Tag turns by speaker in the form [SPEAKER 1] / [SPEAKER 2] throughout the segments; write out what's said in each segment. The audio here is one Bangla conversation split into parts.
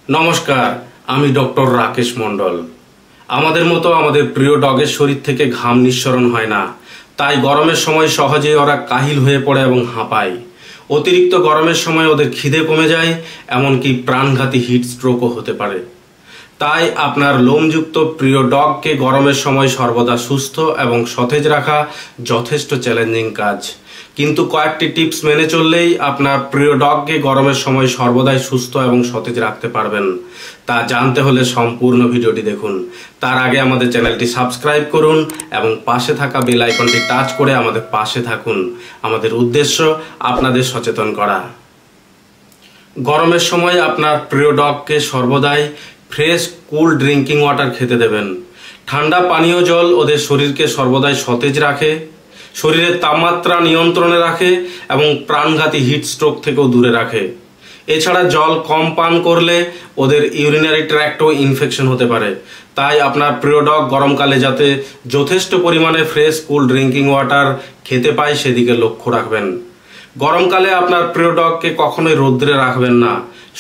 [SPEAKER 1] নমস্কার, আমি ডক্টর রাকেশ মণ্ডল। আমাদের মতো আমাদের প্রিয় ডগের শরীর থেকে ঘাম নিঃসরণ হয় না, তাই গরমের সময় সহজেই ওরা কাহিল হয়ে পড়ে এবং হাঁপায়। অতিরিক্ত গরমের সময় ওদের খিদে কমে যায়, এমনকি প্রাণঘাতী হিট স্ট্রোকও হতে পারে। তাই আপনার লোমযুক্ত প্রিয় ডগকে গরমের সময় সর্বদা সুস্থ এবং সতেজ রাখা যথেষ্ট চ্যালেঞ্জিং কাজ, কিন্তু কয়েকটি টিপস মেনে চললেই আপনার প্রিয় ডগকে গরমের সময় সর্বদাই সুস্থ এবং সতেজ রাখতে পারবেন। তা জানতে হলে সম্পূর্ণ ভিডিওটি দেখুন। তার আগে আমাদের চ্যানেলটি সাবস্ক্রাইব করুন এবং পাশে থাকা বেল আইকনটি টাচ করে আমাদের পাশে থাকুন। আমাদের উদ্দেশ্য আপনাদের সচেতন করা। গরমের সময় আপনার প্রিয় ডগকে সর্বদাই ফ্রেশ কুল ড্রিঙ্কিং ওয়াটার খেতে দেবেন। ঠান্ডা পানীয় জল ওদের শরীরকে সর্বদাই সতেজ রাখে, শরীরের তাপমাত্রা নিয়ন্ত্রণে রাখে এবং প্রাণঘাতী হিট স্ট্রোক থেকেও দূরে রাখে। এছাড়া জল কম পান করলে ওদের ইউরিনারি ট্র্যাক্টও ইনফেকশন হতে পারে। তাই আপনার প্রিয় ডগ গরমকালে যাতে যথেষ্ট পরিমাণে ফ্রেশ কুল ড্রিঙ্কিং ওয়াটার খেতে পায় সেদিকে লক্ষ্য রাখবেন। গরমকালে আপনার প্রিয় ডগকে কখনোই রৌদ্রে রাখবেন না,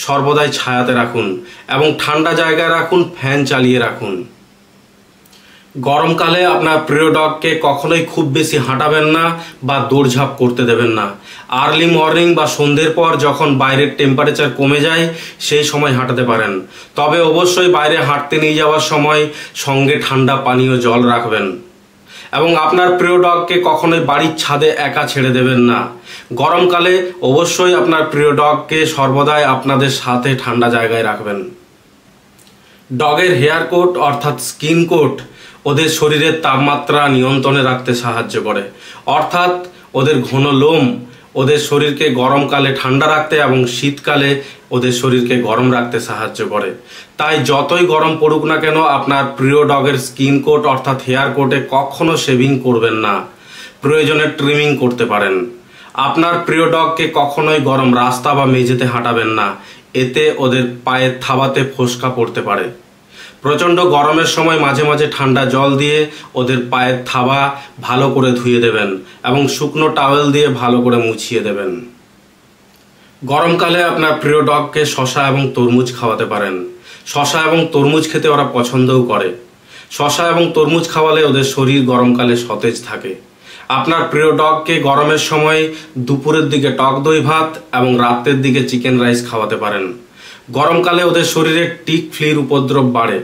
[SPEAKER 1] সর্বদাই ছায়াতে রাখুন এবং ঠান্ডা জায়গায় রাখুন, ফ্যান চালিয়ে রাখুন। গরমকালে আপনার প্রিয় ডগকে কখনোই খুব বেশি হাঁটাবেন না বা দৌড়ঝাঁপ করতে দেবেন না। আর্লি মর্নিং বা সন্ধ্যের পর যখন বাইরের টেম্পারেচার কমে যায় সেই সময় হাঁটাতে পারেন, তবে অবশ্যই বাইরে হাঁটতে নিয়ে যাওয়ার সময় সঙ্গে ঠান্ডা পানীয় জল রাখবেন। এবং আপনার প্রিয় ডগকে কখনোই বাড়ির ছাদে একা ছেড়ে দেবেন না। গরমকালে অবশ্যই আপনার প্রিয় ডগকে সর্বদাই আপনাদের সাথে ঠান্ডা জায়গায় রাখবেন। ডগের হেয়ার কোট অর্থাৎ স্কিন কোট ওদের শরীরের তাপমাত্রা নিয়ন্ত্রণে রাখতে সাহায্য করে, অর্থাৎ ওদের ঘন লোম ওদের শরীরকে গরমকালে ঠান্ডা রাখতে এবং শীতকালে ওদের শরীরকে গরম রাখতে সাহায্য করে। তাই যতই গরম পড়ুক না কেন আপনার প্রিয় ডগের স্কিন কোট অর্থাৎ হেয়ার কোটে কখনো শেভিং করবেন না, প্রয়োজনে ট্রিমিং করতে পারেন। আপনার প্রিয় ডগকে কখনোই গরম রাস্তা বা মেঝেতে হাঁটাবেন না, এতে ওদের পায়ের থাবাতে ফোসকা পড়তে পারে। প্রচণ্ড গরমের সময় মাঝে মাঝে ঠান্ডা জল দিয়ে ওদের পায়ের থাবা ভালো করে ধুয়ে দেবেন এবং শুকনো টাওয়েল দিয়ে ভালো করে মুছিয়ে দেবেন। গরমকালে আপনার প্রিয় ডগকে শসা এবং তরমুজ খাওয়াতে পারেন। শসা এবং তরমুজ খেতে ওরা পছন্দও করে। শসা এবং তরমুজ খাওয়ালে ওদের শরীর গরমকালে সতেজ থাকে। আপনার প্রিয় ডগকে গরমের সময় দুপুরের দিকে টক দই ভাত এবং রাতের দিকে চিকেন রাইস খাওয়াতে পারেন। গরমকালে ওদের শরীরে টিক ফ্লির উপদ্রব বাড়ে,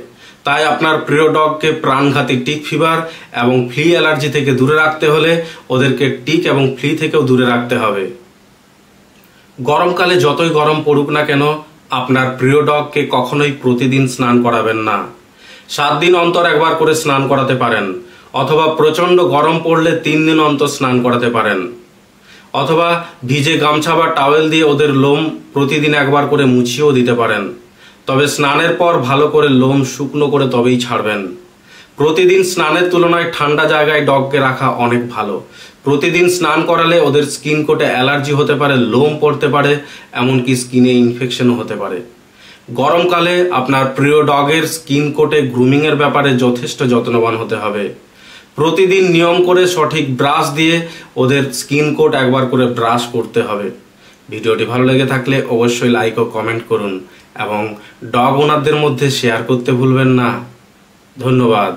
[SPEAKER 1] তাই আপনার প্রিয় ডগকে প্রাণঘাতী টিক ফিভার এবং ফ্লি অ্যালার্জি থেকে দূরে রাখতে হলে ওদেরকে টিক এবং ফ্লি থেকেও দূরে রাখতে হবে। গরমকালে যতই গরম পড়ুক না কেন আপনার প্রিয় ডগকে কখনোই প্রতিদিন স্নান করাবেন না। 7 দিন অন্তর একবার করে স্নান করাতে পারেন, অথবা প্রচণ্ড গরম পড়লে 3 দিন অন্তর স্নান করাতে পারেন, অথবা ভিজে গামছা বা টাওয়েল দিয়ে ওদের লোম প্রতিদিন একবার করে মুছিয়েও দিতে পারেন। তবে স্নানের পর ভালো করে লোম শুকনো করে তবেই ছাড়বেন। প্রতিদিন স্নানের তুলনায় ঠান্ডা জায়গায় ডগকে রাখা অনেক ভালো। প্রতিদিন স্নান করালে ওদের স্কিন কোটে অ্যালার্জি হতে পারে, লোম পড়তে পারে, এমনকি স্কিনে ইনফেকশনও হতে পারে। গরমকালে আপনার প্রিয় ডগের স্কিন কোটে গ্রুমিংয়ের ব্যাপারে যথেষ্ট যত্নবান হতে হবে। প্রতিদিন নিয়ম করে সঠিক ব্রাশ দিয়ে ওদের স্কিন কোট একবার করে ব্রাশ করতে হবে। ভিডিওটি ভালো লেগে থাকলে অবশ্যই লাইক ও কমেন্ট করুন এবং ডগ ওনারদের মধ্যে শেয়ার করতে ভুলবেন না। ধন্যবাদ।